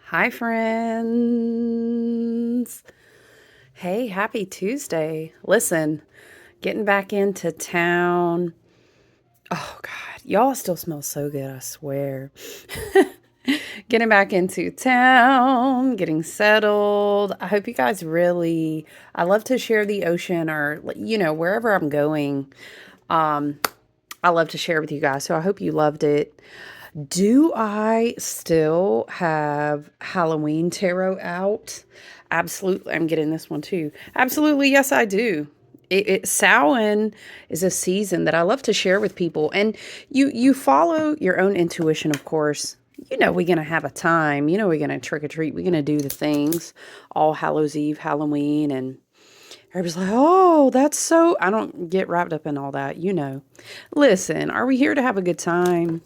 Hi, friends. Hey, happy Tuesday. Listen, getting back into town. Oh, God, y'all still smell so good, I swear. Getting back into town, getting settled. I hope you guys I love to share the ocean or, wherever I'm going. Um, I love to share with you guys. So I hope you loved it. Do I still have Halloween tarot out? Absolutely. I'm getting this one too. Absolutely. Yes, I do. Samhain is a season that I love to share with people. And you follow your own intuition, of course. We're going to have a time. We're going to trick or treat. We're going to do the things. All Hallows Eve, Halloween. And everybody's like, oh, that's so. I don't get wrapped up in all that. Listen, are we here to have a good time?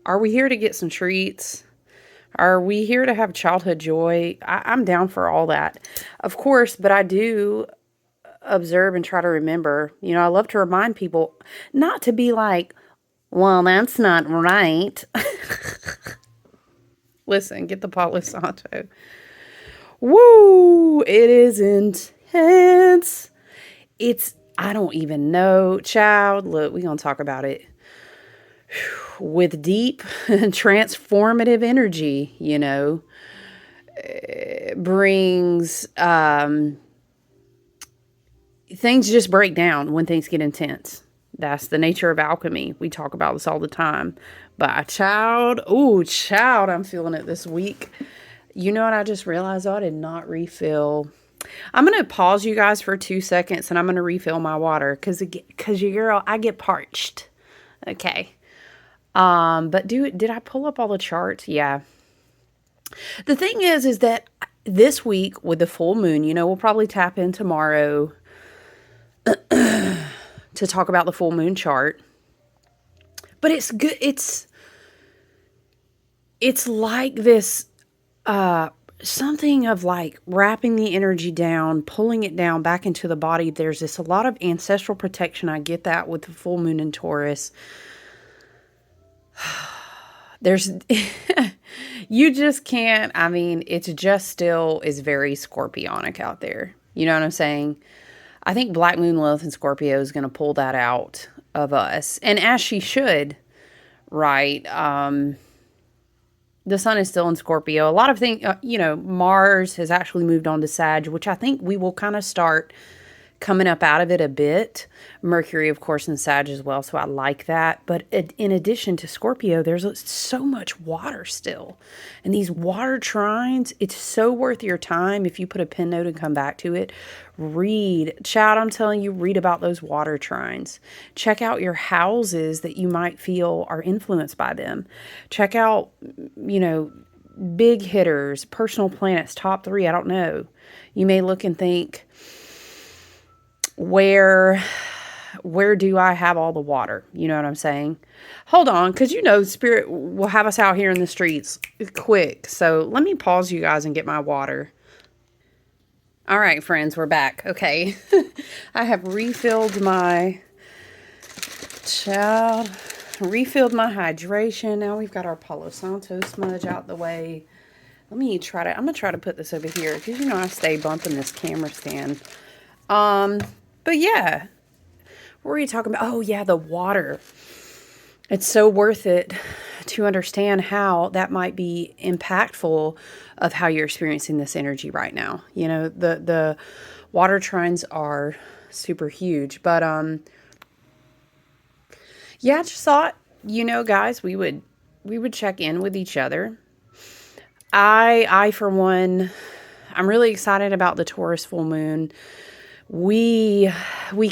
Are we here to get some treats? Are we here to have childhood joy? I'm down for all that, of course, but I do observe and try to remember. I love to remind people not to be like, well, that's not right. Listen, get the Palo Santo. Woo! It is intense. I don't even know, child. Look, we're going to talk about it with deep transformative energy, brings things just break down when things get intense. That's the nature of alchemy. We talk about this all the time. But child, I'm feeling it this week. You know what I just realized? I did not refill. I'm going to pause you guys for 2 seconds and I'm going to refill my water because your girl, I get parched. Okay. But did I pull up all the charts? Yeah. The thing is that this week with the full moon, we'll probably tap in tomorrow to talk about the full moon chart. But it's good. It's like this, something of like wrapping the energy down, pulling it down back into the body. There's a lot of ancestral protection. I get that with the full moon in Taurus. There's, you just can't, it's just still is very scorpionic out there. You know what I'm saying? I think Black Moon Lilith in Scorpio is going to pull that out of us. And as she should, right? The sun is still in Scorpio. A lot of things, Mars has actually moved on to Sag, which I think we will kind of start coming up out of it a bit. Mercury, of course, in Sag as well, so I like that. But in addition to Scorpio, there's so much water still. And these water trines, it's so worth your time if you put a pen note and come back to it. Read. Child, I'm telling you, read about those water trines. Check out your houses that you might feel are influenced by them. Check out, big hitters, personal planets, top 3, I don't know. You may look and think, where do I have all the water? You know what I'm saying? Hold on, because Spirit will have us out here in the streets quick. So let me pause you guys and get my water. All right, friends, we're back. Okay. I have refilled my hydration. Now we've got our Palo Santo smudge out the way. I'm going to try to put this over here because I stay bumping this camera stand. But yeah, what were you talking about? Oh yeah, the water. It's so worth it to understand how that might be impactful of how you're experiencing this energy right now. The water trines are super huge, but yeah, I just thought, guys, we would check in with each other. I for one, I'm really excited about the Taurus full moon. We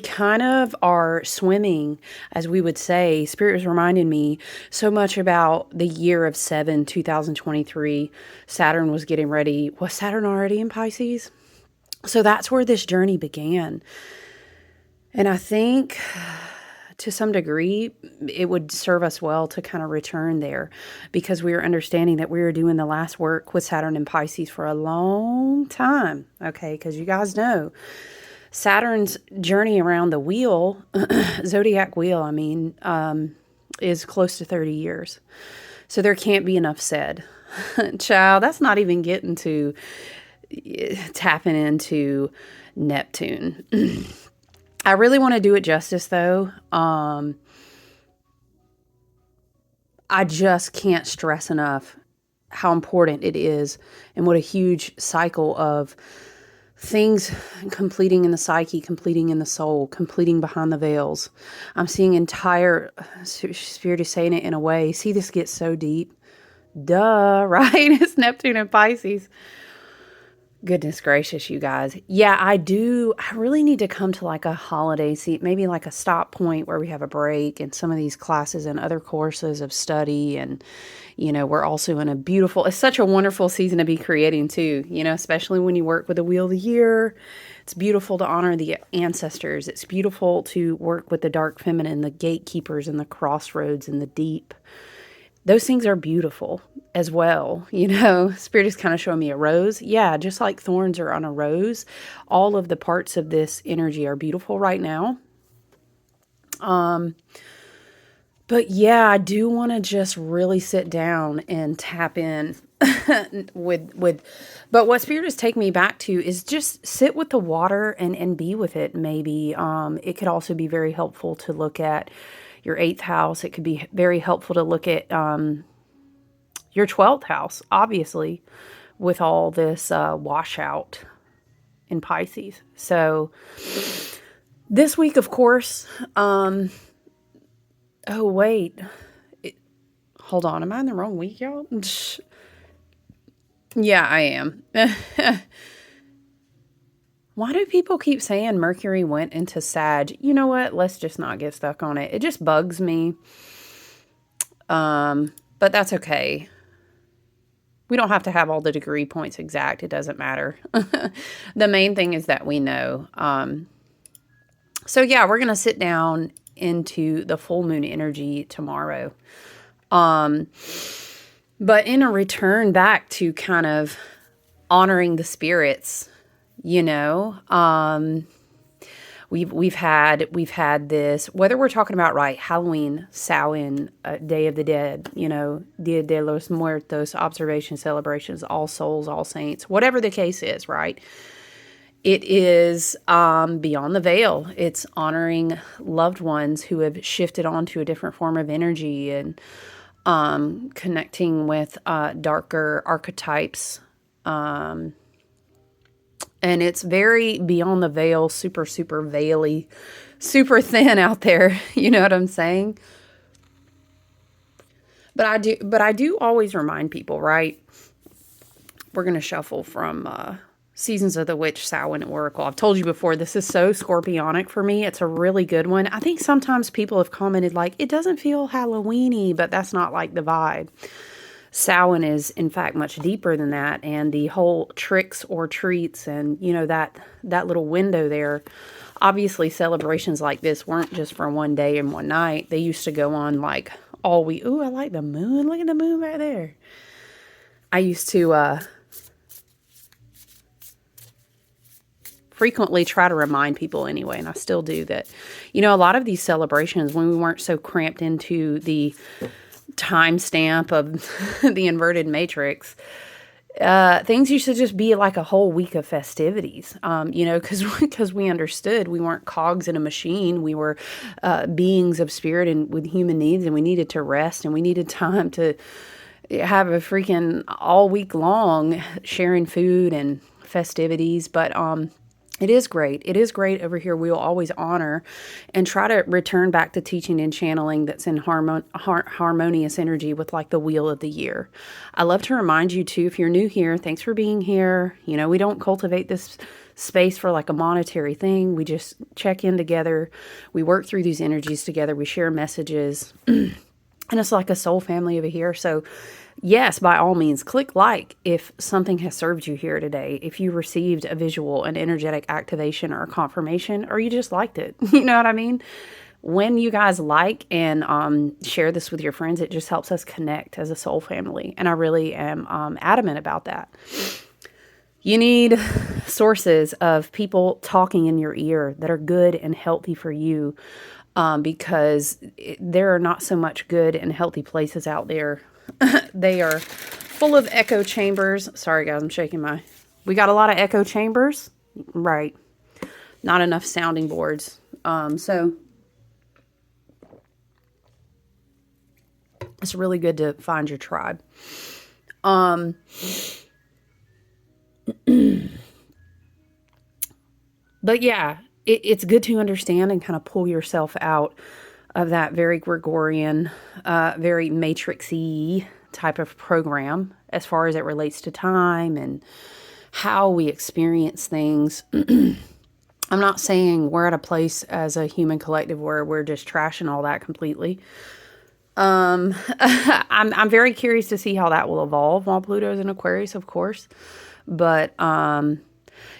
kind of are swimming, as we would say. Spirit was reminding me so much about the year of 2023. Saturn was getting ready. Was Saturn already in Pisces? So that's where this journey began. And I think to some degree, it would serve us well to kind of return there because we are understanding that we are doing the last work with Saturn in Pisces for a long time. Okay, because you guys know Saturn's journey around the wheel, zodiac wheel, is close to 30 years. So there can't be enough said. Child, that's not even getting to tapping into Neptune. I really want to do it justice though. I just can't stress enough how important it is and what a huge cycle of things completing in the psyche, completing in the soul, completing behind the veils. I'm seeing entire, Spirit is saying it in a way. See, this gets so deep. Duh, right? It's Neptune and Pisces. Goodness gracious, you guys. Yeah, I do. I really need to come to like a holiday seat, maybe like a stop point where we have a break and some of these classes and other courses of study. And, we're also in a beautiful, it's such a wonderful season to be creating too, especially when you work with the Wheel of the Year. It's beautiful to honor the ancestors. It's beautiful to work with the dark feminine, the gatekeepers and the crossroads and the deep. Those things are beautiful as well. Spirit is kind of showing me a rose. Yeah, just like thorns are on a rose, all of the parts of this energy are beautiful right now. But yeah, I do want to just really sit down and tap in but what Spirit is taking me back to is just sit with the water and be with it. Maybe it could also be very helpful to look at your 8th house. It could be very helpful to look at your 12th house, obviously, with all this washout in Pisces. So this week, of course, oh, wait. Hold on. Am I in the wrong week, y'all? Yeah, I am. Why do people keep saying Mercury went into Sag? You know what? Let's just not get stuck on it. It just bugs me. But that's okay. We don't have to have all the degree points exact. It doesn't matter. The main thing is that we know. So yeah, we're going to sit down into the full moon energy tomorrow. But in a return back to kind of honoring the spirits, we've had this, whether we're talking about Halloween, Samhain, Day of the Dead, Dia de los Muertos, observation, celebrations, All Souls, All Saints, whatever the case is, right? It is beyond the veil. It's honoring loved ones who have shifted onto a different form of energy and connecting with darker archetypes. And it's very beyond the veil, super, super veily, super thin out there. You know what I'm saying? But I do always remind people, right? We're going to shuffle from Seasons of the Witch, Samhain, and Oracle. I've told you before, this is so scorpionic for me. It's a really good one. I think sometimes people have commented it doesn't feel Halloween-y, but that's not like the vibe. Samhain is, in fact, much deeper than that. And the whole tricks or treats and, that little window there. Obviously, celebrations like this weren't just for one day and one night. They used to go on all week. Ooh, I like the moon. Look at the moon right there. I used to frequently try to remind people anyway, and I still do that, a lot of these celebrations, when we weren't so cramped into the timestamp of the inverted matrix, things used to just be like a whole week of festivities, because we understood we weren't cogs in a machine. We were beings of spirit and with human needs, and we needed to rest, and we needed time to have a freaking all week long sharing food and festivities. But it is great. It is great over here. We'll always honor and try to return back to teaching and channeling that's in harmonious energy with the Wheel of the Year. I love to remind you too, if you're new here, thanks for being here. We don't cultivate this space for a monetary thing. We just check in together. We work through these energies together. We share messages. And it's like a soul family over here. So yes, by all means, click like if something has served you here today. If you received a visual, an energetic activation, or a confirmation, or you just liked it. You know what I mean? When you guys like and share this with your friends, it just helps us connect as a soul family. And I really am adamant about that. You need sources of people talking in your ear that are good and healthy for you, because there are not so much good and healthy places out there. They are full of echo chambers. Sorry, guys, I'm shaking my... We got a lot of echo chambers. Right. Not enough sounding boards. So it's really good to find your tribe. But yeah, it's good to understand and kind of pull yourself out of that very Gregorian, very matrixy type of program as far as it relates to time and how we experience things. I'm not saying we're at a place as a human collective where we're just trashing all that completely. I'm very curious to see how that will evolve while Pluto's in Aquarius, of course. But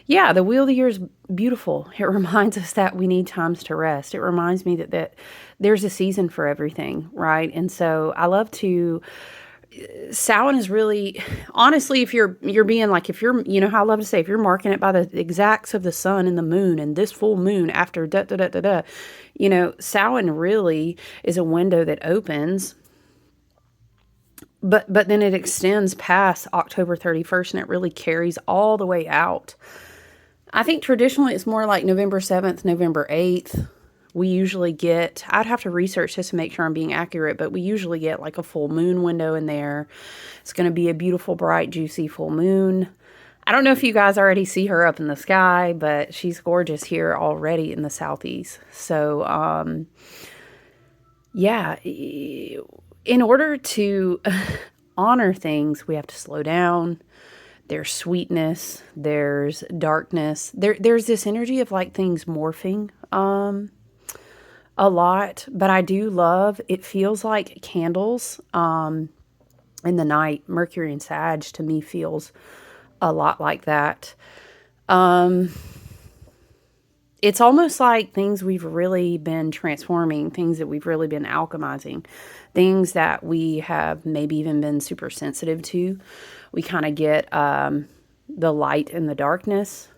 yeah, the Wheel of the Year is beautiful. It reminds us that we need times to rest. It reminds me that there's a season for everything, right? And so I love to... Samhain is really, honestly, if you're being like, if you're, you know how I love to say, if you're marking it by the exacts of the sun and the moon and this full moon after da da da da da, you know, Samhain really is a window that opens, but then it extends past October 31st and it really carries all the way out. I think traditionally it's more like November 7th, November 8th. We usually get, I'd have to research this to make sure I'm being accurate, but we usually get like a full moon window in there. It's going to be a beautiful, bright, juicy full moon. I don't know if you guys already see her up in the sky, but she's gorgeous here already in the southeast. So, yeah, in order to honor things, we have to slow down. There's sweetness, there's darkness. There's this energy of like things morphing, a lot, but I do love, it feels like candles in the night. Mercury and Sag to me feels a lot like that. It's almost like things we've really been transforming, things that we've really been alchemizing, things that we have maybe even been super sensitive to. We kind of get the light and the darkness.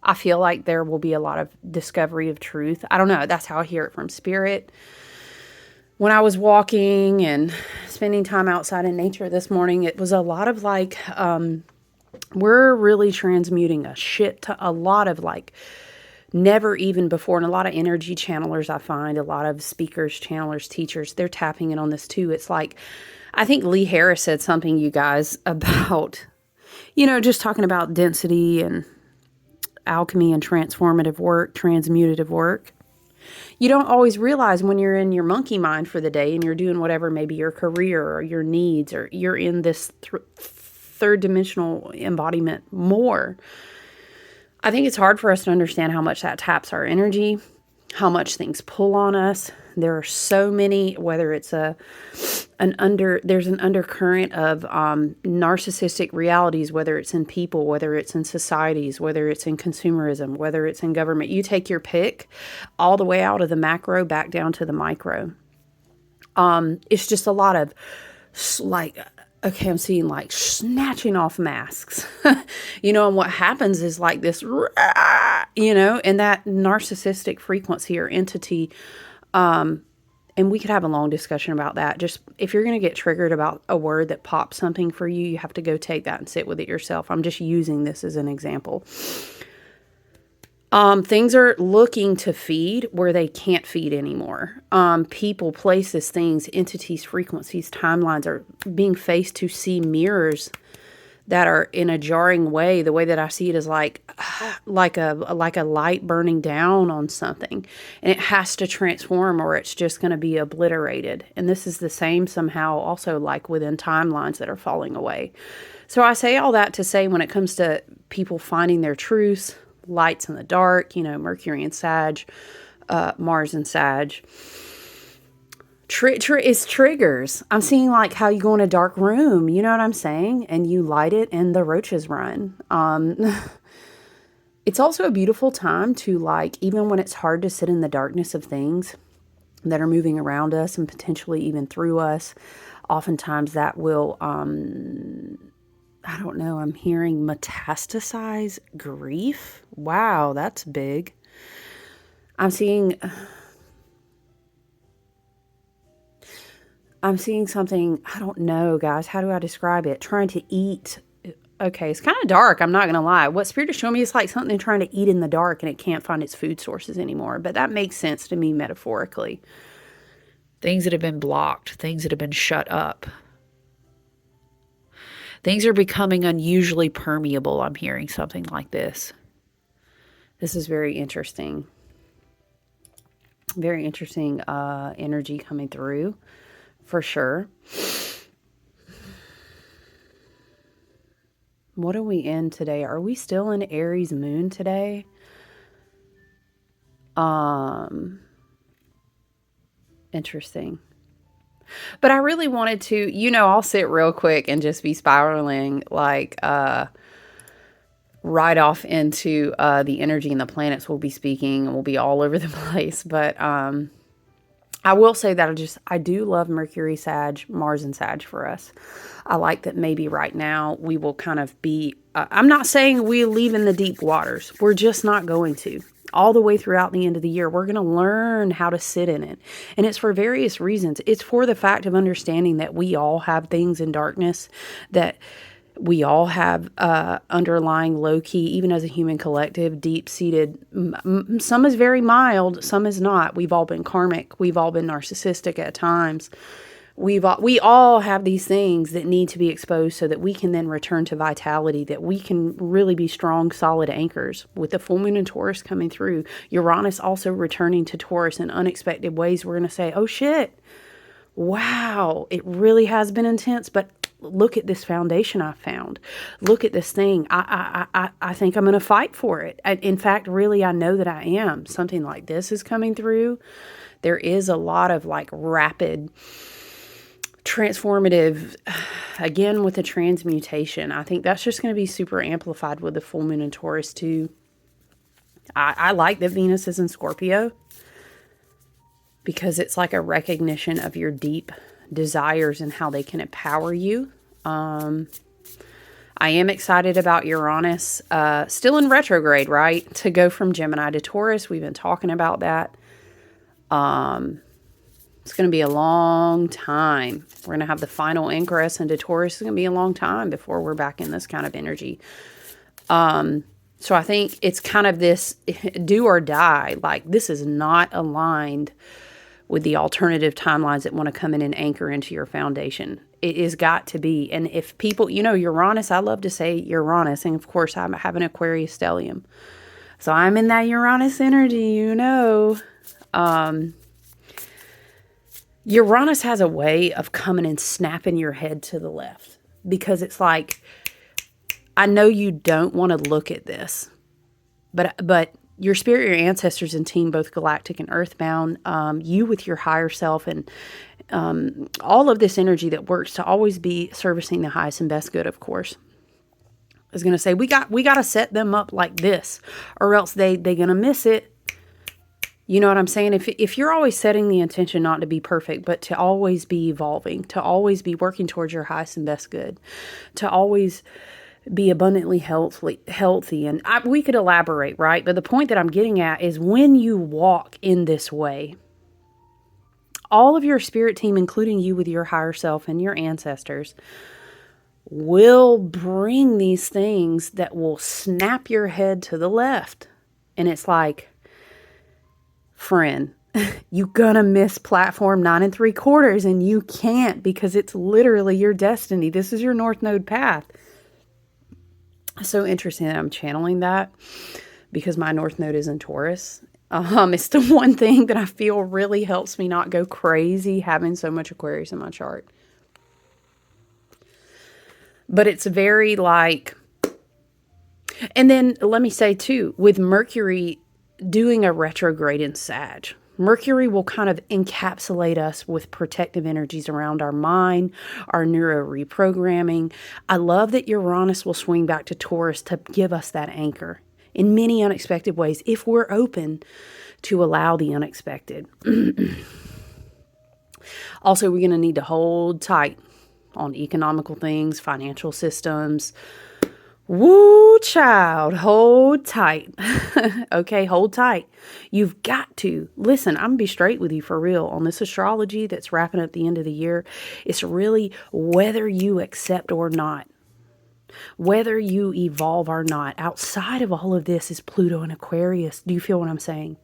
I feel like there will be a lot of discovery of truth. I don't know. That's how I hear it from spirit. When I was walking and spending time outside in nature this morning, it was a lot of like, we're really transmuting a lot of like never even before. And a lot of energy channelers, I find a lot of speakers, channelers, teachers, they're tapping in on this too. It's like, I think Lee Harris said something, you guys, about, you know, just talking about density and alchemy and transformative work, transmutative work. You don't always realize when you're in your monkey mind for the day and you're doing whatever, maybe your career or your needs, or you're in this third dimensional embodiment more. I think it's hard for us to understand how much that taps our energy, how much things pull on us. There are so many, whether it's there's an undercurrent of narcissistic realities, whether it's in people, whether it's in societies, whether it's in consumerism, whether it's in government. You take your pick all the way out of the macro back down to the micro. It's just a lot of like, okay, I'm seeing like snatching off masks, you know, and what happens is like this, you know, and that narcissistic frequency or entity, and we could have a long discussion about that. Just if you're going to get triggered about a word that pops something for you, you have to go take that and sit with it yourself. I'm just using this as an example. Things are looking to feed where they can't feed anymore. People, places, things, entities, frequencies, timelines are being faced to see mirrors that are in a jarring way. The way that I see it is like a light burning down on something, and it has to transform or it's just going to be obliterated. And this is the same somehow also like within timelines that are falling away. So I say all that to say, when it comes to people finding their truths, lights in the dark, you know, Mercury and Sag, Mars and Sag, it's triggers. I'm seeing like how you go in a dark room, you know what I'm saying? And you light it and the roaches run. It's also a beautiful time to like, even when it's hard to sit in the darkness of things that are moving around us and potentially even through us, oftentimes that will, I don't know, I'm hearing metastasize grief. Wow, that's big. I'm seeing... I'm seeing something, I don't know, guys. How do I describe it? Trying to eat. Okay, it's kind of dark. I'm not going to lie. What Spirit is showing me is like something trying to eat in the dark and it can't find its food sources anymore. But that makes sense to me metaphorically. Things that have been blocked, things that have been shut up. Things are becoming unusually permeable. I'm hearing something like this. This is very interesting. Very interesting energy coming through, for sure. What are we in today? Are we still in Aries moon today? Interesting. But I really wanted to, I'll sit real quick and just be spiraling like right off into the energy and the planets we'll be speaking, and we'll be all over the place. But I will say that I do love Mercury, Sag, Mars, and Sag for us. I like that maybe right now we will kind of be, I'm not saying we leave in the deep waters. We're just not going to. All the way throughout the end of the year, we're going to learn how to sit in it. And it's for various reasons. It's for the fact of understanding that we all have things in darkness, that we all have underlying low-key, even as a human collective, deep-seated, some is very mild, some is not. We've all been karmic. We've all been narcissistic at times. We all have these things that need to be exposed so that we can then return to vitality, that we can really be strong, solid anchors. With the full moon in Taurus coming through, Uranus also returning to Taurus in unexpected ways, we're going to say, oh shit, wow, it really has been intense, but look at this foundation I found. Look at this thing. I think I'm going to fight for it. In fact, really, I know that I am. Something like this is coming through. There is a lot of like rapid transformative, again, with the transmutation. I think that's just going to be super amplified with the full moon in Taurus too. I like that Venus is in Scorpio because it's like a recognition of your deep desires and how they can empower you. I am excited about Uranus, still in retrograde, right? To go from Gemini to Taurus. We've been talking about that. It's going to be a long time. We're going to have the final ingress into Taurus. It's going to be a long time before we're back in this kind of energy. So I think it's kind of this do or die. Like, this is not aligned with the alternative timelines that want to come in and anchor into your foundation. It has got to be. And if people, Uranus, I love to say Uranus. And of course, I have an Aquarius stellium. So I'm in that Uranus energy, Uranus has a way of coming and snapping your head to the left. Because it's like, I know you don't want to look at this. But your spirit, your ancestors and team, both galactic and earthbound, you with your higher self and all of this energy that works to always be servicing the highest and best good, of course, is going to say, we got to set them up like this, or else they going to miss it. You know what I'm saying? If you're always setting the intention not to be perfect, but to always be evolving, to always be working towards your highest and best good, to always be abundantly healthy. And we could elaborate, right? But the point that I'm getting at is when you walk in this way, all of your spirit team, including you with your higher self and your ancestors, will bring these things that will snap your head to the left. And it's like, friend, you're gonna miss platform 9 3/4, and you can't, because it's literally your destiny. This is your North Node path. So interesting that I'm channeling that because my North Node is in Taurus. It's the one thing that I feel really helps me not go crazy having so much Aquarius in my chart. But it's very like, and then let me say too, with Mercury doing a retrograde in Sag, Mercury will kind of encapsulate us with protective energies around our mind, our neuro reprogramming. I love that Uranus will swing back to Taurus to give us that anchor in many unexpected ways if we're open to allow the unexpected. Also, we're going to need to hold tight on economical things, financial systems, Woo, child, hold tight. Okay, hold tight. You've got to listen. I'm gonna be straight with you for real on this astrology that's wrapping up the end of the year. It's really whether you accept or not, whether you evolve or not. Outside of all of this is Pluto and Aquarius. Do you feel what I'm saying?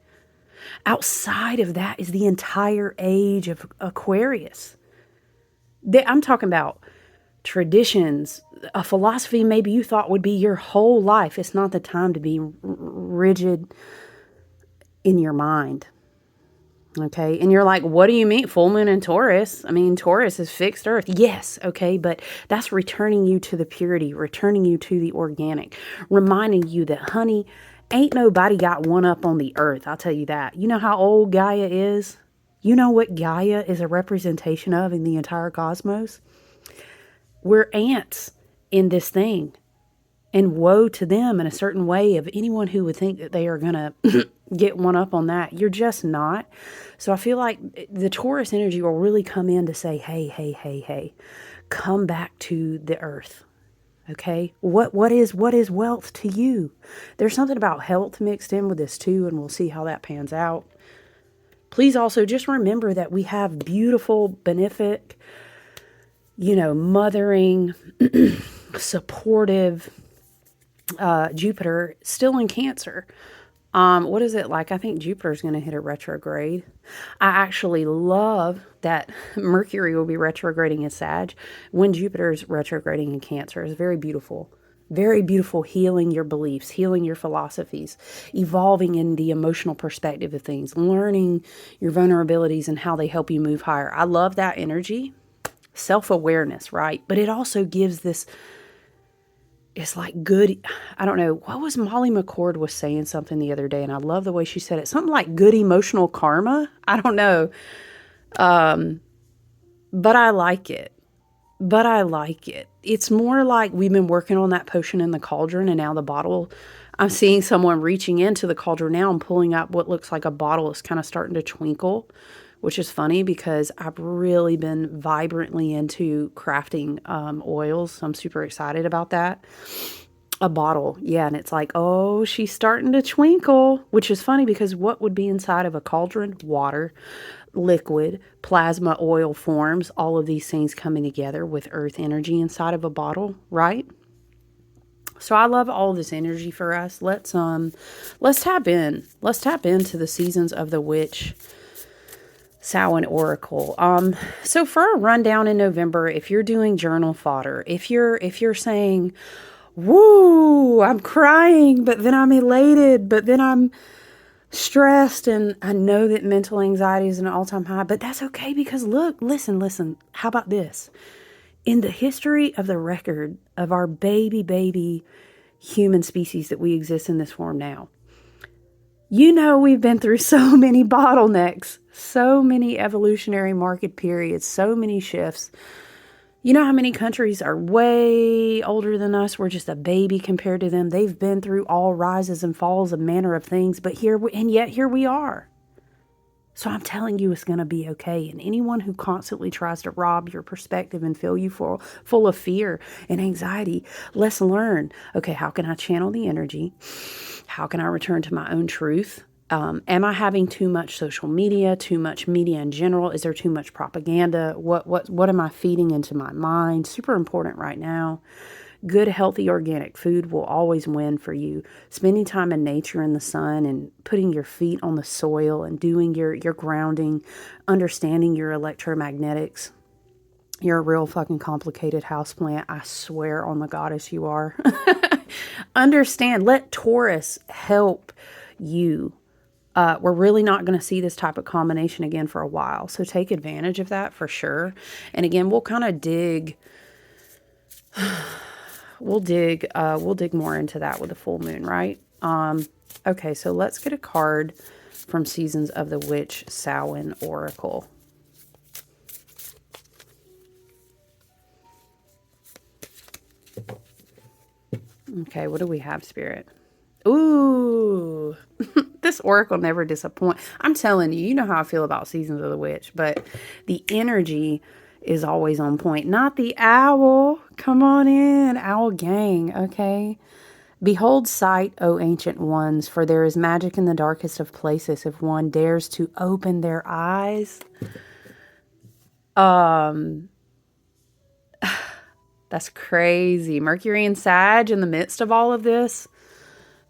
Outside of that is the entire age of Aquarius. I'm talking about traditions, a philosophy maybe you thought would be your whole life. It's not the time to be rigid in your mind. Okay. And you're like, what do you mean? Full moon in Taurus? I mean, Taurus is fixed earth. Yes. Okay. But that's returning you to the purity, returning you to the organic, reminding you that, honey, ain't nobody got one up on the earth. I'll tell you that. You know how old Gaia is? You know what Gaia is a representation of in the entire cosmos? We're ants in this thing. And woe to them in a certain way of anyone who would think that they are going to get one up on that. You're just not. So I feel like the Taurus energy will really come in to say, hey, hey, hey, hey, come back to the earth. Okay. What is wealth to you? There's something about health mixed in with this too, and we'll see how that pans out. Please also just remember that we have beautiful, benefic, mothering, supportive Jupiter still in Cancer. What is it like? I think Jupiter's going to hit a retrograde. I actually love that Mercury will be retrograding in Sag when Jupiter's retrograding in Cancer. It's very beautiful. Very beautiful, healing your beliefs, healing your philosophies, evolving in the emotional perspective of things, learning your vulnerabilities and how they help you move higher. I love that energy. Self-awareness, right? But it also gives this, it's like good, I don't know, what was Molly McCord was saying something the other day, and I love the way she said it. Something like good emotional karma. I don't know. But I like it. It's more like we've been working on that potion in the cauldron, and now the bottle, I'm seeing someone reaching into the cauldron now and pulling out what looks like a bottle. It's kind of starting to twinkle, which is funny because I've really been vibrantly into crafting oils. So I'm super excited about that. A bottle. Yeah. And it's like, oh, she's starting to twinkle, which is funny because what would be inside of a cauldron? Water, liquid, plasma, oil forms, all of these things coming together with earth energy inside of a bottle, right? So I love all this energy for us. Let's tap in. Let's tap into the seasons of the witch, Samhain Oracle. So for a rundown in November, if you're doing journal fodder, if you're saying, woo, I'm crying, but then I'm elated, but then I'm stressed, and I know that mental anxiety is an all-time high, but that's okay because look, listen, how about this? In the history of the record of our baby human species that we exist in this form now, we've been through so many bottlenecks, so many evolutionary market periods, so many shifts. You know how many countries are way older than us? We're just a baby compared to them. They've been through all rises and falls of manner of things, but yet here we are. So I'm telling you, it's going to be okay. And anyone who constantly tries to rob your perspective and fill you full of fear and anxiety, let's learn. Okay, how can I channel the energy? How can I return to my own truth? Am I having too much social media, too much media in general? Is there too much propaganda? What am I feeding into my mind? Super important right now. Good, healthy, organic food will always win for you. Spending time in nature in the sun and putting your feet on the soil and doing your grounding, understanding your electromagnetics. You're a real fucking complicated houseplant. I swear on the goddess you are. Understand. Let Taurus help you. We're really not going to see this type of combination again for a while. So take advantage of that for sure. And again, we'll kind of dig... We'll dig more into that with the full moon, right? Okay, so let's get a card from Seasons of the Witch, Samhain Oracle. Okay, what do we have, Spirit? Ooh, this oracle never disappoints. I'm telling you, you know how I feel about Seasons of the Witch, but the energy is always on point. Not the owl. Come on in, owl gang, okay? Behold sight, O ancient ones, for there is magic in the darkest of places if one dares to open their eyes. That's crazy. Mercury and Sag in the midst of all of this.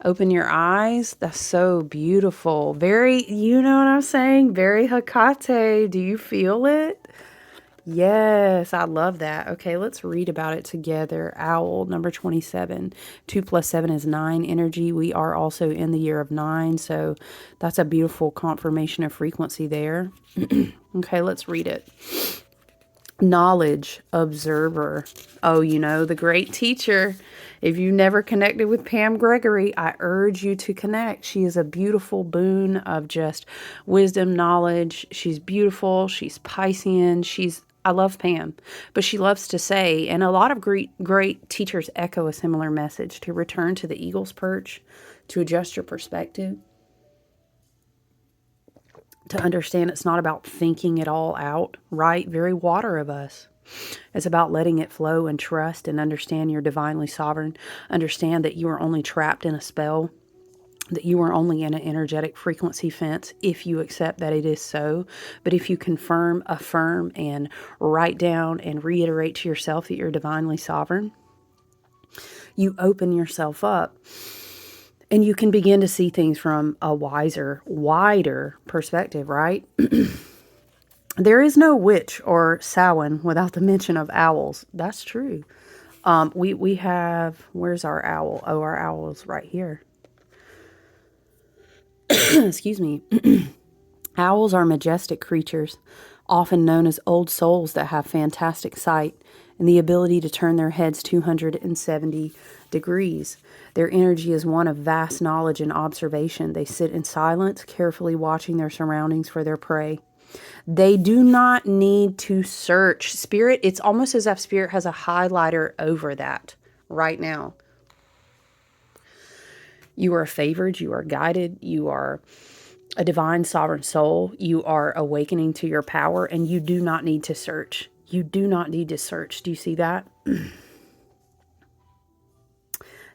Open your eyes. That's so beautiful. Very, you know what I'm saying? Very Hekate. Do you feel it? Yes, I love that. Okay, let's read about it together. Owl, number 27. 2 plus 7 is 9 energy. We are also in the year of 9, so that's a beautiful confirmation of frequency there. Okay, let's read it. Knowledge observer. Oh, you know, the great teacher. If you never connected with Pam Gregory, I urge you to connect. She is a beautiful boon of just wisdom, knowledge. She's beautiful. She's Piscean. I love Pam, but she loves to say, and a lot of great teachers echo a similar message, to return to the eagle's perch, to adjust your perspective, to understand it's not about thinking it all out, right? Very water of us. It's about letting it flow and trust and understand you're divinely sovereign. Understand that you are only trapped in a spell, that you are only in an energetic frequency fence if you accept that it is so. But if you confirm, affirm, and write down and reiterate to yourself that you're divinely sovereign, you open yourself up. And you can begin to see things from a wider perspective, right? There is no witch or Samhain without the mention of owls. That's true. We have, where's our owl? Oh, our owl is right here. Excuse me. Owls are majestic creatures, often known as old souls that have fantastic sight and the ability to turn their heads 270 degrees. Their energy is one of vast knowledge and observation. They sit in silence, carefully watching their surroundings for their prey. They do not need to search. Spirit, it's almost as if Spirit has a highlighter over that right now. You are favored, you are guided, you are a divine sovereign soul, you are awakening to your power, and you do not need to search. You do not need to search. Do you see that?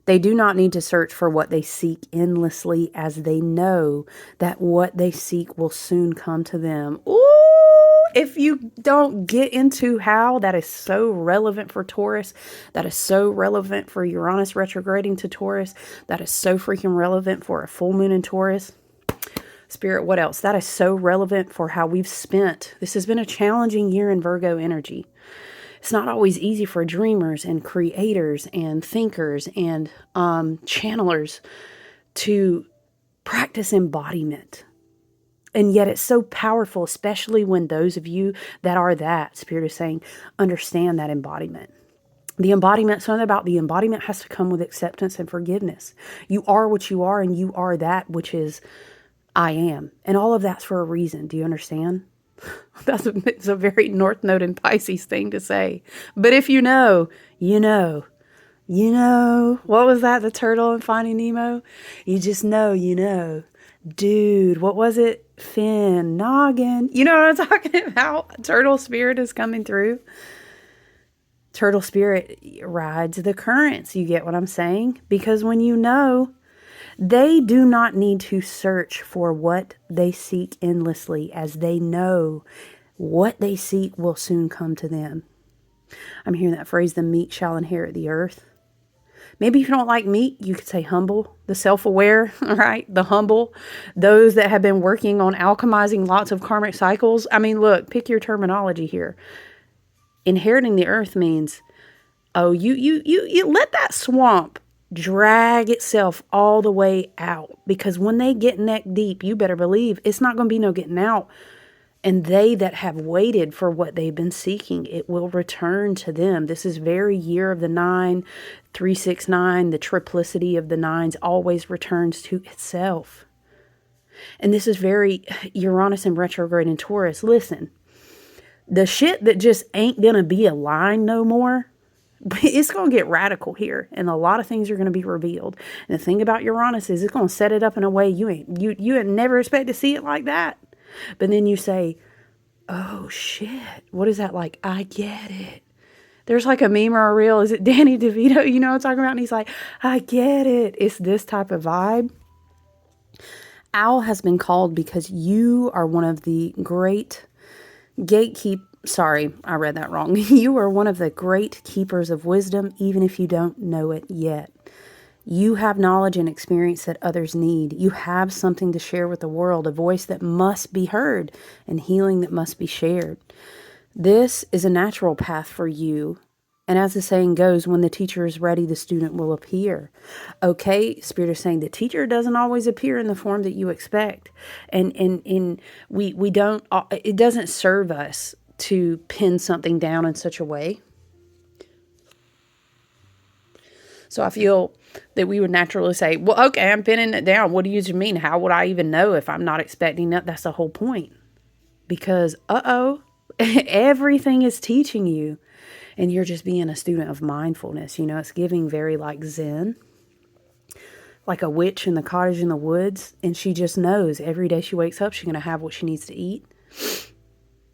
They do not need to search for what they seek endlessly, as they know that what they seek will soon come to them. Ooh, if you don't get into how that is so relevant for Taurus, that is so relevant for Uranus retrograding to Taurus, that is so freaking relevant for a full moon in Taurus. Spirit, what else? That is so relevant for how we've spent. This has been a challenging year in Virgo energy. It's not always easy for dreamers and creators and thinkers and channelers to practice embodiment. And yet it's so powerful, especially when those of you that are that, Spirit is saying, understand that embodiment. The embodiment, something about the embodiment has to come with acceptance and forgiveness. You are what you are, and you are that which is I am. And all of that's for a reason. Do you understand? It's a very North Node and Pisces thing to say. But if you know, you know. You know. What was that? The turtle in Finding Nemo? You just know, you know. Dude, what was it? Finn, noggin. You know what I'm talking about? Turtle spirit is coming through. Turtle spirit rides the currents. You get what I'm saying? Because when you know, they do not need to search for what they seek endlessly, as they know what they seek will soon come to them. I'm hearing that phrase, the meek shall inherit the earth. Maybe if you don't like meek, you could say humble, the self-aware, right? The humble, those that have been working on alchemizing lots of karmic cycles. I mean, look, pick your terminology here. Inheriting the earth means, oh, you let that swamp drag itself all the way out, because when they get neck deep, you better believe it's not going to be no getting out. And they that have waited for what they've been seeking, it will return to them. This is very year of the 9, 369, the triplicity of the nines always returns to itself. And this is very Uranus in retrograde in Taurus. Listen, the shit that just ain't going to be aligned no more, it's going to get radical here, and a lot of things are going to be revealed. And the thing about Uranus is it's going to set it up in a way you ain't never expect to see it like that. But then you say, oh shit, what is that like? I get it. There's like a meme or a reel. Is it Danny DeVito? You know what I'm talking about? And he's like, I get it. It's this type of vibe. Owl has been called because you are one of the great gatekeep. Sorry, I read that wrong. You are one of the great keepers of wisdom, even if you don't know it yet. You have knowledge and experience that others need. You have something to share with the world, a voice that must be heard and healing that must be shared. This is a natural path for you. And as the saying goes, when the teacher is ready, the student will appear. Okay, Spirit is saying the teacher doesn't always appear in the form that you expect. And we don't, it doesn't serve us to pin something down in such a way. So I feel that we would naturally say, well, okay, I'm pinning it down. What do you mean? How would I even know if I'm not expecting that? That's the whole point. Because, everything is teaching you. And you're just being a student of mindfulness. You know, it's giving very like Zen, like a witch in the cottage in the woods. And she just knows every day she wakes up, she's going to have what she needs to eat.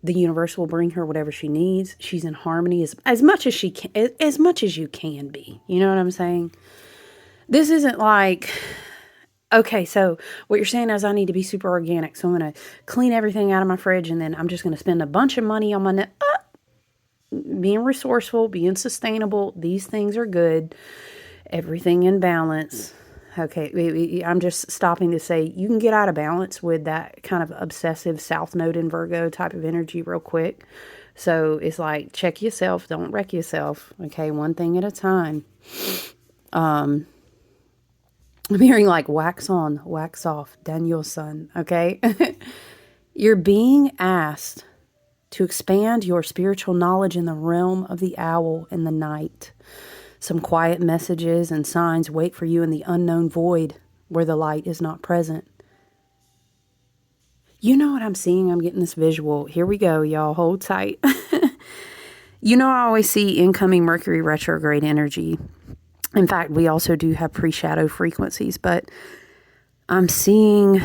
The universe will bring her whatever she needs. She's in harmony as much as she can, as much as you can be. You know what I'm saying? This isn't like, okay, so what you're saying is I need to be super organic. So I'm going to clean everything out of my fridge and then I'm just going to spend a bunch of money on my being resourceful, being sustainable. These things are good. Everything in balance. Okay, I'm just stopping to say you can get out of balance with that kind of obsessive South Node in Virgo type of energy real quick. So it's like, check yourself, don't wreck yourself. Okay, one thing at a time. I'm hearing like wax on, wax off, Daniel-san. Okay, you're being asked to expand your spiritual knowledge in the realm of the owl in the night. Some quiet messages and signs wait for you in the unknown void where the light is not present. You know what I'm seeing? I'm getting this visual. Here we go, y'all. Hold tight. You know, I always see incoming Mercury retrograde energy. In fact, we also do have pre-shadow frequencies, but I'm seeing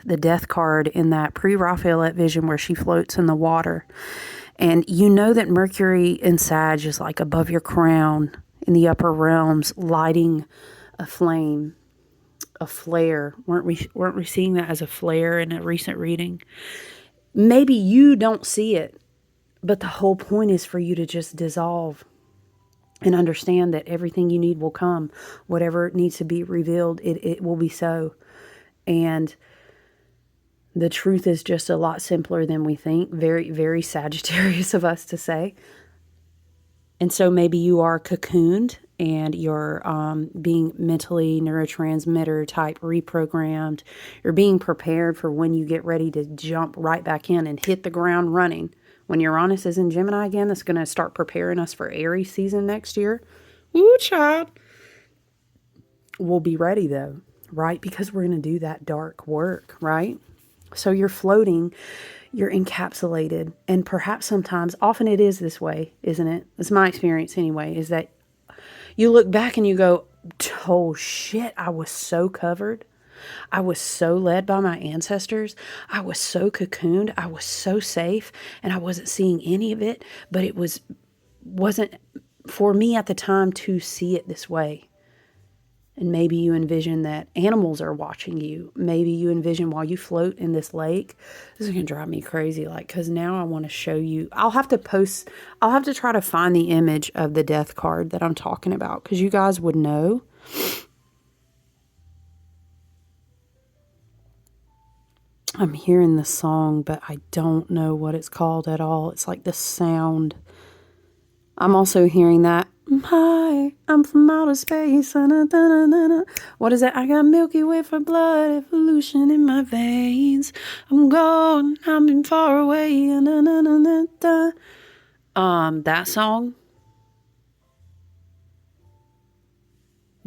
the death card in that pre-Raphaelite vision where she floats in the water. And you know that Mercury in Sag is like above your crown in the upper realms, lighting a flame, a flare. Weren't we seeing that as a flare in a recent reading? Maybe you don't see it, but the whole point is for you to just dissolve and understand that everything you need will come. Whatever needs to be revealed, it will be so. And the truth is just a lot simpler than we think. Very, very Sagittarius of us to say. And so maybe you are cocooned and you're being mentally neurotransmitter type reprogrammed. You're being prepared for when you get ready to jump right back in and hit the ground running. When Uranus is in Gemini again, that's going to start preparing us for Aries season next year. Ooh, child. We'll be ready though, right? Because we're going to do that dark work, right? So you're floating, you're encapsulated, and perhaps sometimes, often it is this way, isn't it? It's my experience anyway, is that you look back and you go, oh shit, I was so covered. I was so led by my ancestors. I was so cocooned. I was so safe, and I wasn't seeing any of it, but it wasn't for me at the time to see it this way. And maybe you envision that animals are watching you. Maybe you envision while you float in this lake. This is going to drive me crazy. Like, because now I want to show you. I'll have to try to find the image of the death card that I'm talking about. Because you guys would know. I'm hearing the song, but I don't know what it's called at all. It's like the sound. I'm also hearing that. Hi, I'm from outer space. What is that? I got Milky Way for blood, evolution in my veins. I'm gone, I've been far away. That song.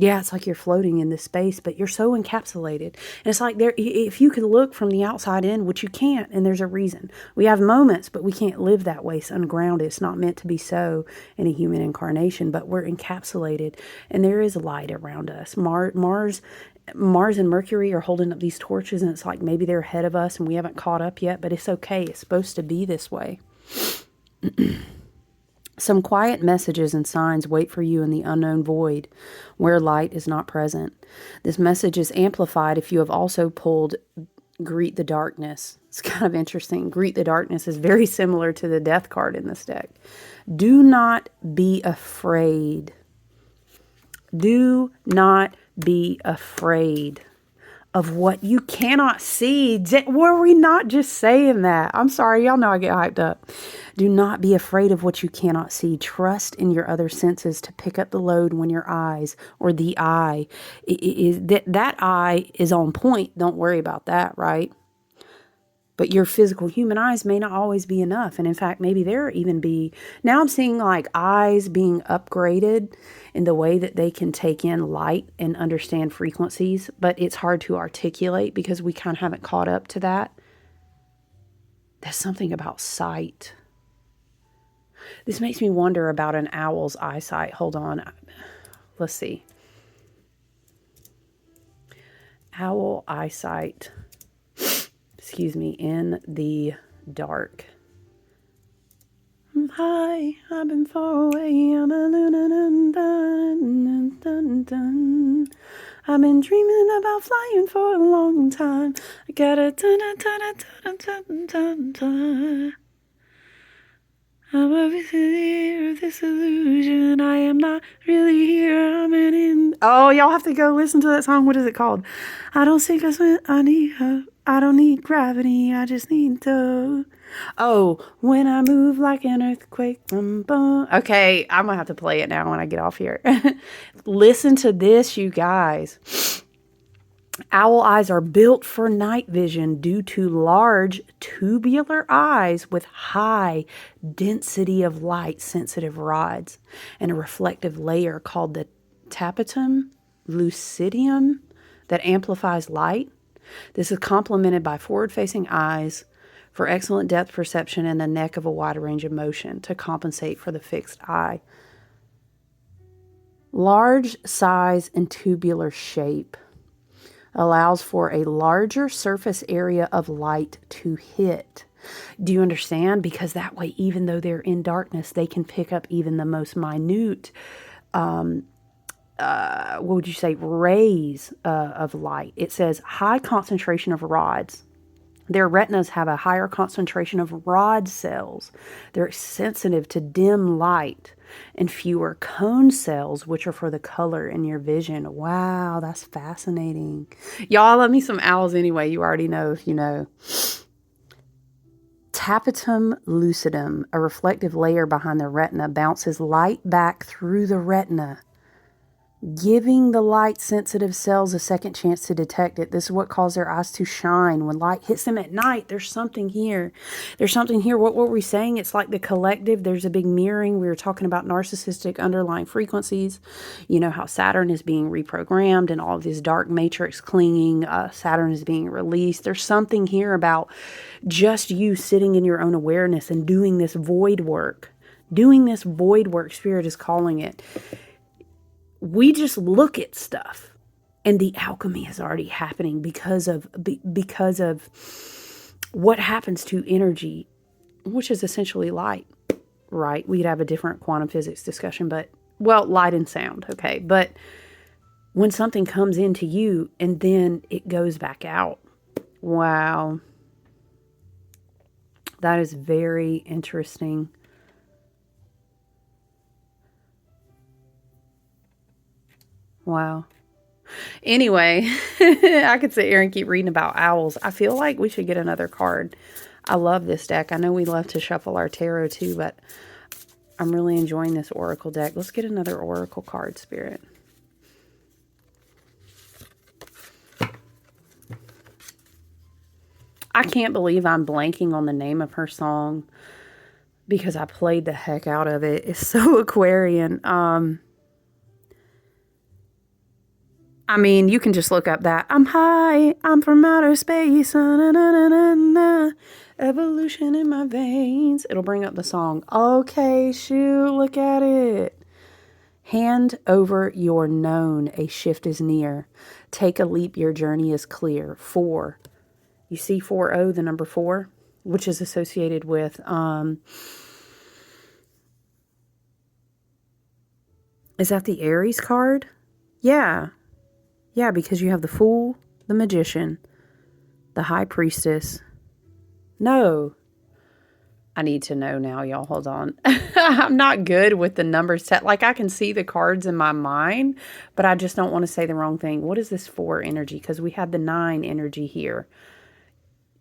Yeah, it's like you're floating in this space, but you're so encapsulated. And it's like there, if you can look from the outside in, which you can't, and there's a reason. We have moments, but we can't live that way. It's ungrounded. It's not meant to be so in a human incarnation, but we're encapsulated, and there is light around us. Mars Mars and Mercury are holding up these torches, and it's like maybe they're ahead of us and we haven't caught up yet, but it's okay. It's supposed to be this way. Some quiet messages and signs wait for you in the unknown void where light is not present. This message is amplified if you have also pulled Greet the Darkness. It's kind of interesting. Greet the Darkness is very similar to the Death card in this deck. Do not be afraid. Do not be afraid of what you cannot see. Were we not just saying that? I'm sorry, y'all know I get hyped up. Do not be afraid of what you cannot see. Trust in your other senses to pick up the load when your eyes, or the eye, that eye is on point. Don't worry about that, right? But your physical human eyes may not always be enough. And in fact, maybe there even be, now I'm seeing like eyes being upgraded in the way that they can take in light and understand frequencies, but it's hard to articulate because we kind of haven't caught up to that. There's something about sight. This makes me wonder about an owl's eyesight. Hold on. Let's see. Owl eyesight. Excuse me, in the dark. I'm high, I've been far away, I'm a I've been dreaming about flying for a long time. I got a I'm a visitor of this illusion. I am not really here. I'm in. Oh, y'all have to go listen to that song. What is it called? I don't sink us when I need help. I don't need gravity. I just need to. Oh, when I move like an earthquake. Boom, boom. Okay, I'm going to have to play it now when I get off here. Listen to this, you guys. Owl eyes are built for night vision due to large tubular eyes with high density of light sensitive rods and a reflective layer called the tapetum lucidum that amplifies light. This is complemented by forward-facing eyes for excellent depth perception and a neck of a wide range of motion to compensate for the fixed eye. Large size and tubular shape allows for a larger surface area of light to hit. Do you understand? Because that way, even though they're in darkness, they can pick up even the most minute, what would you say, rays of light. It says high concentration of rods. Their retinas have a higher concentration of rod cells. They're sensitive to dim light and fewer cone cells, which are for the color in your vision. Wow, that's fascinating. Y'all love me some owls anyway. You already know if you know. Tapetum lucidum, a reflective layer behind the retina, bounces light back through the retina, giving the light-sensitive cells a second chance to detect it. This is what causes their eyes to shine. When light hits them at night, there's something here. There's something here. What were we saying? It's like the collective. There's a big mirroring. We were talking about narcissistic underlying frequencies. You know how Saturn is being reprogrammed and all of this dark matrix clinging. Saturn is being released. There's something here about just you sitting in your own awareness and doing this void work. Doing this void work, Spirit is calling it. We just look at stuff and the alchemy is already happening because of what happens to energy, which is essentially light, right? We'd have a different quantum physics discussion, but, well, light and sound, okay? But when something comes into you and then it goes back out, wow. That is very interesting. Wow. Anyway, I could sit here and keep reading about owls. I feel like we should get another card. I love this deck. I know we love to shuffle our tarot too, but I'm really enjoying this oracle deck. Let's get another oracle card, Spirit. I can't believe I'm blanking on the name of her song because I played the heck out of it. It's so Aquarian. I mean, you can just look up that. I'm high, I'm from outer space. Na, na, na, na, na. Evolution in my veins. It'll bring up the song. Okay, shoot, look at it. Hand over your known, a shift is near. Take a leap, your journey is clear. 4. You see 4-0, the number 4, which is associated with, is that the Aries card? Yeah. Yeah, because you have the Fool, the Magician, the High Priestess. No. I need to know now, y'all. Hold on. I'm not good with the numbers set. Like, I can see the cards in my mind, but I just don't want to say the wrong thing. What is this 4 energy? Because we had the 9 energy here.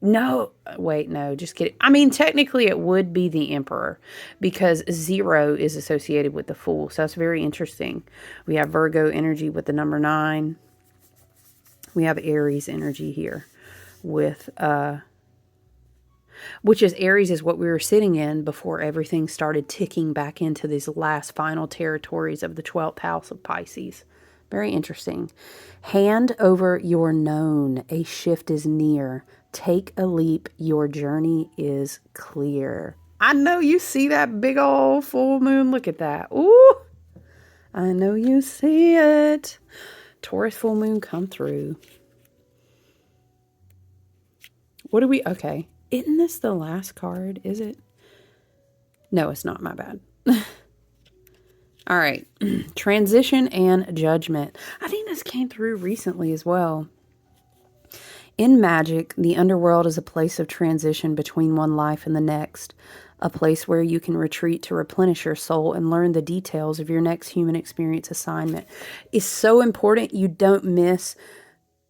No, wait, no, just kidding. I mean, technically it would be the Emperor because 0 is associated with the Fool. So that's very interesting. We have Virgo energy with the number 9. We have Aries energy here with, which is Aries is what we were sitting in before everything started ticking back into these last final territories of the 12th house of Pisces. Very interesting. Hand over your known, a shift is near. Take a leap, your journey is clear. I know you see that big old full moon. Look at that. Ooh, I know you see it. Taurus full moon come through. What do we, okay. Isn't this the last card? Is it? No, it's not. My bad. All right. Transition and judgment. I think this came through recently as well. In magic, the underworld is a place of transition between one life and the next, a place where you can retreat to replenish your soul and learn the details of your next human experience assignment. It's so important you don't miss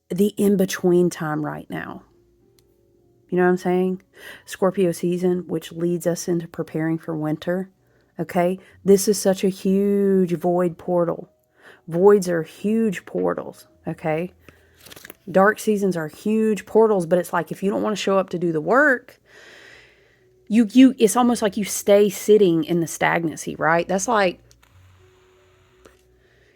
the in-between time right now. You know what I'm saying? Scorpio season, which leads us into preparing for winter. Okay? This is such a huge void portal. Voids are huge portals. Okay? Dark seasons are huge portals, but it's like if you don't want to show up to do the work, it's almost like you stay sitting in the stagnancy, right? That's like,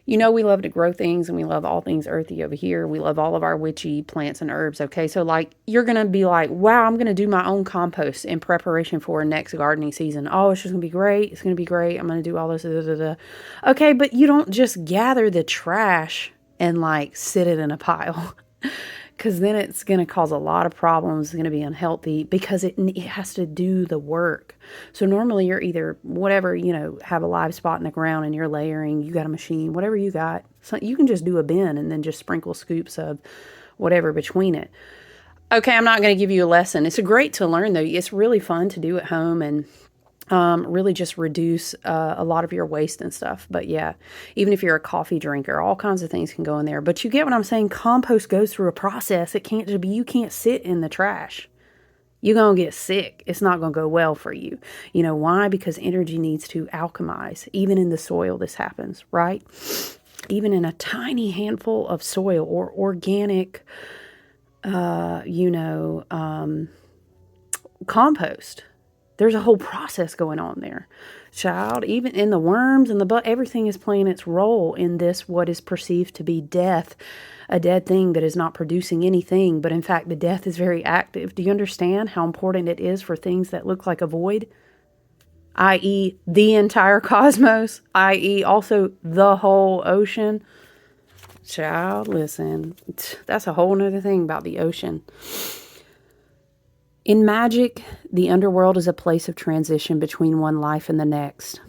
you know, we love to grow things and we love all things earthy over here. We love all of our witchy plants and herbs. Okay. So like, you're going to be like, wow, I'm going to do my own compost in preparation for next gardening season. Oh, it's just going to be great. It's going to be great. I'm going to do all this. Da, da, da. Okay. But you don't just gather the trash and like sit it in a pile. Because then it's going to cause a lot of problems. It's going to be unhealthy because it has to do the work. So normally you're either whatever, you know, have a live spot in the ground and you're layering, you got a machine, whatever you got. So you can just do a bin and then just sprinkle scoops of whatever between it. Okay, I'm not going to give you a lesson. It's great to learn though. It's really fun to do at home and really just reduce a lot of your waste and stuff. But yeah, even if you're a coffee drinker, all kinds of things can go in there. But you get what I'm saying? Compost goes through a process. It can't just be, you can't sit in the trash. You're going to get sick. It's not going to go well for you. You know why? Because energy needs to alchemize. Even in the soil, this happens, right? Even in a tiny handful of soil or organic, compost. There's a whole process going on there. Child, even in the worms and the bug, everything is playing its role in this, what is perceived to be death, a dead thing that is not producing anything. But in fact, the death is very active. Do you understand how important it is for things that look like a void? I.e. the entire cosmos, i.e. also the whole ocean. Child, listen, that's a whole nother thing about the ocean. In magic, the underworld is a place of transition between one life and the next.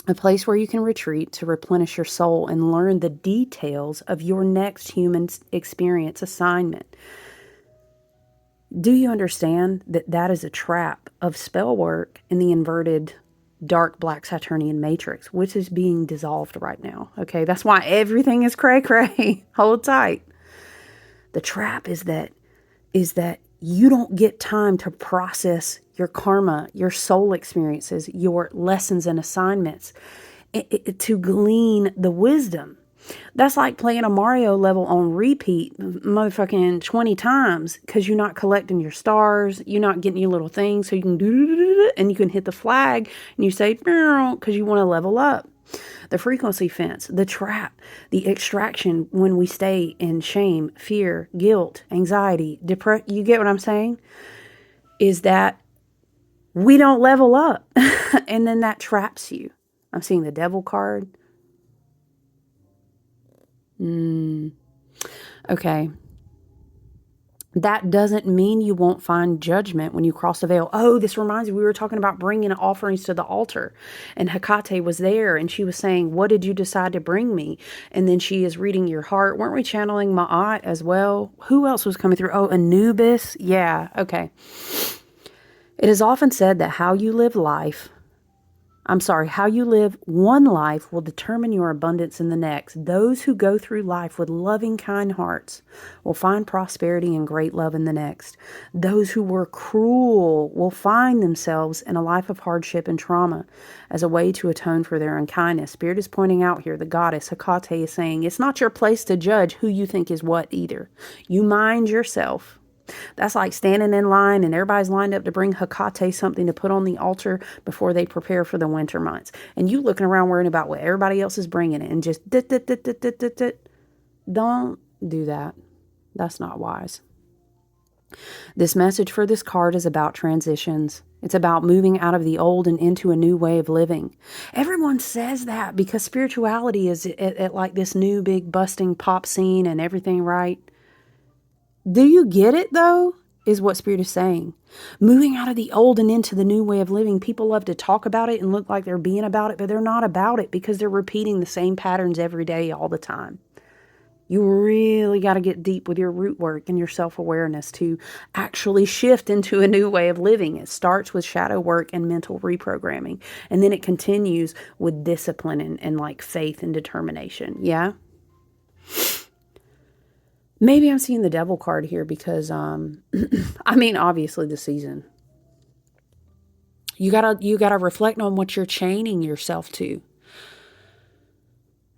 A place where you can retreat to replenish your soul and learn the details of your next human experience assignment. Do you understand that that is a trap of spell work in the inverted dark black Saturnian matrix, which is being dissolved right now? Okay, that's why everything is cray-cray. Hold tight. The trap is that you don't get time to process your karma, your soul experiences, your lessons and assignments, to glean the wisdom. That's like playing a Mario level on repeat motherfucking 20 times because you're not collecting your stars, you're not getting your little things, so you can do, and you can hit the flag and you say, because you want to level up. The frequency fence, the trap, the extraction when we stay in shame, fear, guilt, anxiety, depression, you get what I'm saying? Is that we don't level up and then that traps you. I'm seeing the devil card. Okay. That doesn't mean you won't find judgment when you cross the veil. Oh, this reminds me, we were talking about bringing offerings to the altar. And Hekate was there and she was saying, what did you decide to bring me? And then she is reading your heart. Weren't we channeling Ma'at as well? Who else was coming through? Oh, Anubis. Yeah, okay. It is often said that how you live one life will determine your abundance in the next. Those who go through life with loving, kind hearts will find prosperity and great love in the next. Those who were cruel will find themselves in a life of hardship and trauma as a way to atone for their unkindness. Spirit is pointing out here, the goddess Hekate is saying, it's not your place to judge who you think is what either. You mind yourself. That's like standing in line and everybody's lined up to bring Hekate something to put on the altar before they prepare for the winter months. And you looking around worrying about what everybody else is bringing and just don't do that. That's not wise. This message for this card is about transitions. It's about moving out of the old and into a new way of living. Everyone says that because spirituality is at like this new big busting pop scene and everything, right? Do you get it, though, is what Spirit is saying. Moving out of the old and into the new way of living. People love to talk about it and look like they're being about it, but they're not about it because they're repeating the same patterns every day, all the time. You really got to get deep with your root work and your self-awareness to actually shift into a new way of living. It starts with shadow work and mental reprogramming, and then it continues with discipline and like faith and determination. Yeah? Maybe I'm seeing the devil card here because, I mean, obviously the season. You gotta reflect on what you're chaining yourself to.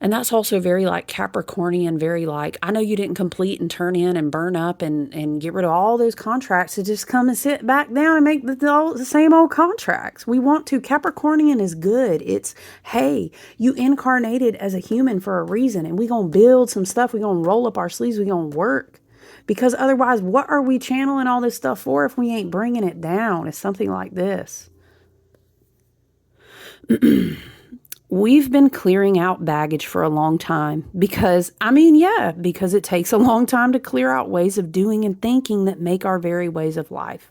And that's also very like Capricornian, very like, I know you didn't complete and turn in and burn up and get rid of all those contracts to just come and sit back down and make the same old contracts. We want to. Capricornian is good. It's, hey, you incarnated as a human for a reason and we going to build some stuff. We going to roll up our sleeves. We going to work. Because otherwise, what are we channeling all this stuff for if we ain't bringing it down? It's something like this. We've been clearing out baggage for a long time because it takes a long time to clear out ways of doing and thinking that make our very ways of life.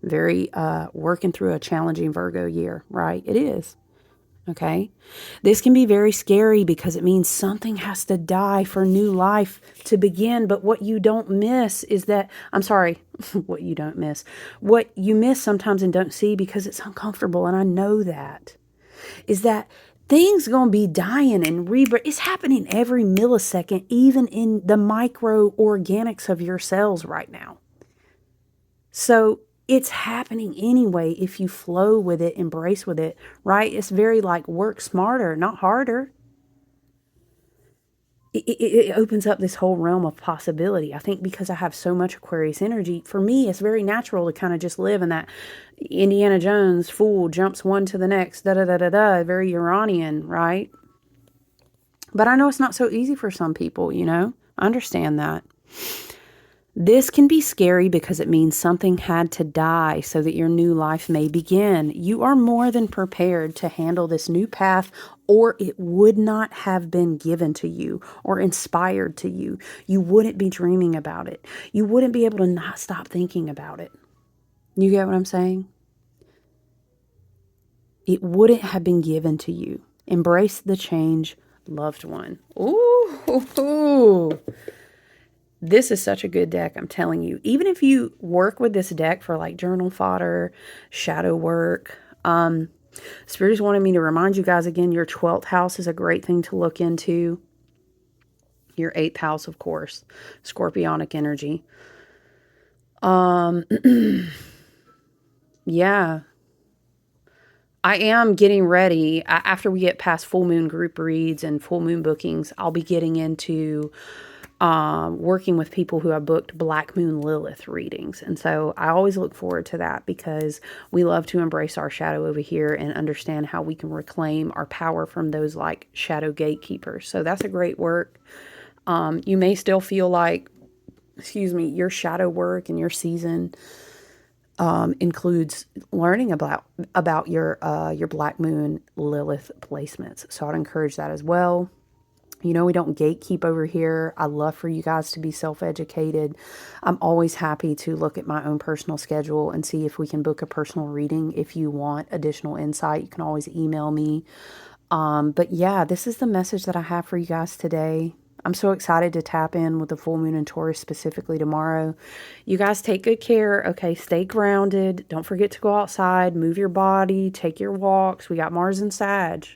Very working through a challenging Virgo year, right? It is. Okay. This can be very scary because it means something has to die for new life to begin. But what you don't miss is that, what you don't miss, what you miss sometimes and don't see because it's uncomfortable. And I know that is that things going to be dying and rebirth. It's happening every millisecond, even in the microorganics of your cells right now. So it's happening anyway if you flow with it, embrace with it, right? It's very like work smarter, not harder. It opens up this whole realm of possibility. I think because I have so much Aquarius energy, for me, it's very natural to kind of just live in that Indiana Jones, fool, jumps one to the next, da-da-da-da-da, very Uranian, right? But I know it's not so easy for some people, I understand that. This can be scary because it means something had to die so that your new life may begin. You are more than prepared to handle this new path, or it would not have been given to you or inspired to you. You wouldn't be dreaming about it. You wouldn't be able to not stop thinking about it. You get what I'm saying? It wouldn't have been given to you. Embrace the change, loved one. Ooh. This is such a good deck, I'm telling you. Even if you work with this deck for like journal fodder, shadow work, Spirit just wanted me to remind you guys again, your 12th house is a great thing to look into. Your 8th house, of course, Scorpionic energy. Yeah. I am getting ready. After we get past full moon group reads and full moon bookings, I'll be getting into working with people who have booked Black Moon Lilith readings. And so I always look forward to that because we love to embrace our shadow over here and understand how we can reclaim our power from those like shadow gatekeepers. So that's a great work. You may still feel like, your shadow work and your season includes learning about your Black Moon Lilith placements. So I'd encourage that as well. You know, we don't gatekeep over here. I love for you guys to be self-educated. I'm always happy to look at my own personal schedule and see if we can book a personal reading. If you want additional insight, you can always email me. But yeah, this is the message that I have for you guys today. I'm so excited to tap in with the full moon in Taurus specifically tomorrow. You guys take good care. Okay, stay grounded. Don't forget to go outside, move your body, take your walks. We got Mars and Sag.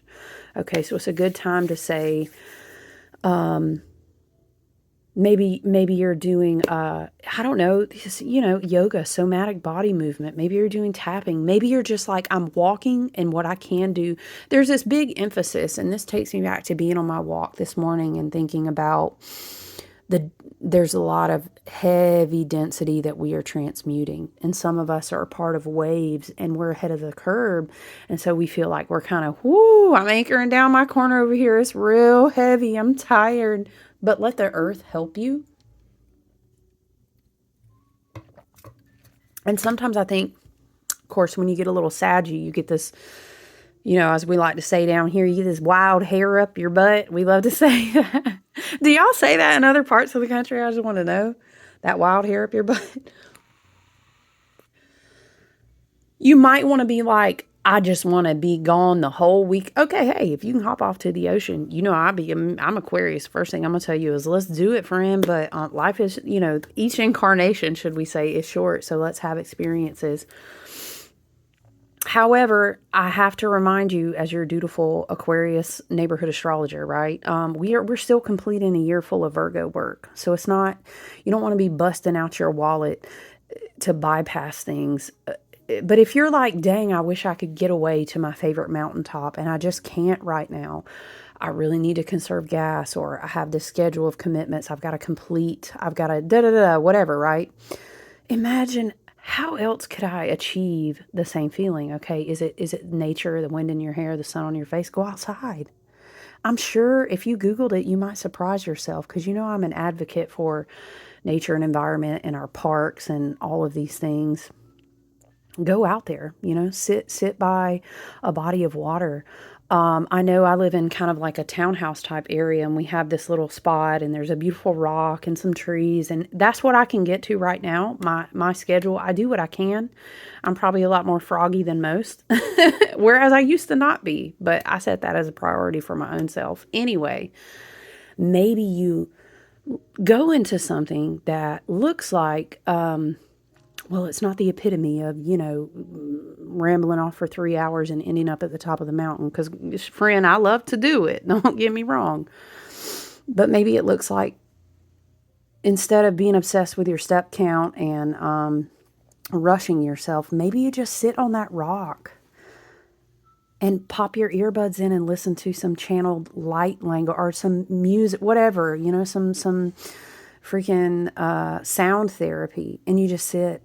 Okay, so it's a good time to say, maybe you're doing I don't know, yoga, somatic body movement. Maybe you're doing tapping. Maybe you're just like, I'm walking, and what I can do, there's this big emphasis, and this takes me back to being on my walk this morning and thinking about there's a lot of heavy density that we are transmuting, and some of us are a part of waves and we're ahead of the curb, and so we feel like we're kind of, whoo, I'm anchoring down my corner over here, it's real heavy, I'm tired. But let the earth help you. And sometimes I think, of course, when you get a little saggy, you get this, as we like to say down here, you get this wild hair up your butt. We love to say that. Do y'all say that in other parts of the country? I just want to know. That wild hair up your butt. You might want to be like, I just want to be gone the whole week. Okay, hey, if you can hop off to the ocean, I'm Aquarius. First thing I'm going to tell you is let's do it, friend. But life is, each incarnation, should we say, is short. So let's have experiences. However, I have to remind you, as your dutiful Aquarius neighborhood astrologer, right? We're still completing a year full of Virgo work. So it's not, you don't want to be busting out your wallet to bypass things. But if you're like, dang, I wish I could get away to my favorite mountaintop and I just can't right now. I really need to conserve gas, or I have this schedule of commitments I've got to complete. I've got to whatever, right? Imagine, how else could I achieve the same feeling? Okay, is it nature, the wind in your hair, the sun on your face? Go outside. I'm sure if you Googled it, you might surprise yourself, because I'm an advocate for nature and environment and our parks and all of these things. Go out there, sit by a body of water. I know I live in kind of like a townhouse type area, and we have this little spot, and there's a beautiful rock and some trees, and that's what I can get to right now. My schedule, I do what I can. I'm probably a lot more froggy than most, whereas I used to not be, but I set that as a priority for my own self. Anyway, maybe you go into something that looks like, well, it's not the epitome of, rambling off for 3 hours and ending up at the top of the mountain. Because, friend, I love to do it. Don't get me wrong. But maybe it looks like, instead of being obsessed with your step count and rushing yourself, maybe you just sit on that rock and pop your earbuds in and listen to some channeled light language or some music, whatever, some freaking sound therapy. And you just sit.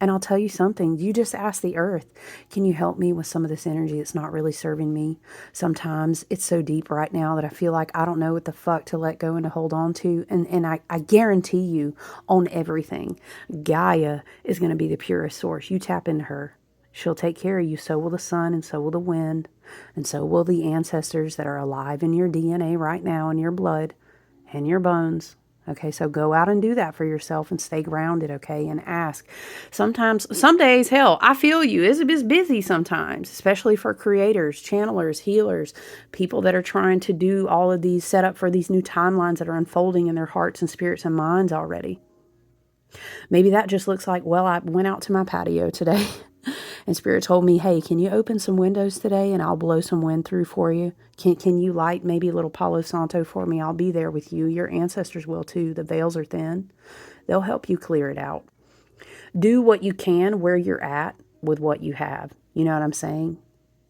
And I'll tell you something, you just ask the earth, can you help me with some of this energy that's not really serving me? Sometimes it's so deep right now that I feel like I don't know what the fuck to let go and to hold on to. And I guarantee you, on everything, Gaia is going to be the purest source. You tap into her. She'll take care of you. So will the sun, and so will the wind, and so will the ancestors that are alive in your DNA right now, in your blood and your bones. Okay, so go out and do that for yourself and stay grounded, okay, and ask. Sometimes, some days, hell, I feel you. It's busy sometimes, especially for creators, channelers, healers, people that are trying to do all of these, set up for these new timelines that are unfolding in their hearts and spirits and minds already. Maybe that just looks like, well, I went out to my patio today and Spirit told me, hey, can you open some windows today and I'll blow some wind through for you? Can you light maybe a little Palo Santo for me? I'll be there with you. Your ancestors will too. The veils are thin. They'll help you clear it out. Do what you can where you're at with what you have. You know what I'm saying?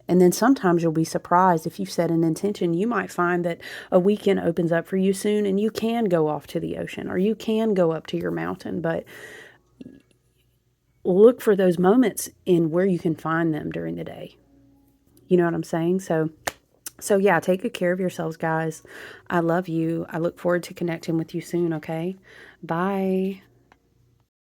And then sometimes you'll be surprised if you've set an intention. You might find that a weekend opens up for you soon and you can go off to the ocean or you can go up to your mountain. But look for those moments in where you can find them during the day. You know what I'm saying? So yeah, take good care of yourselves, guys. I love you. I look forward to connecting with you soon, okay? Bye.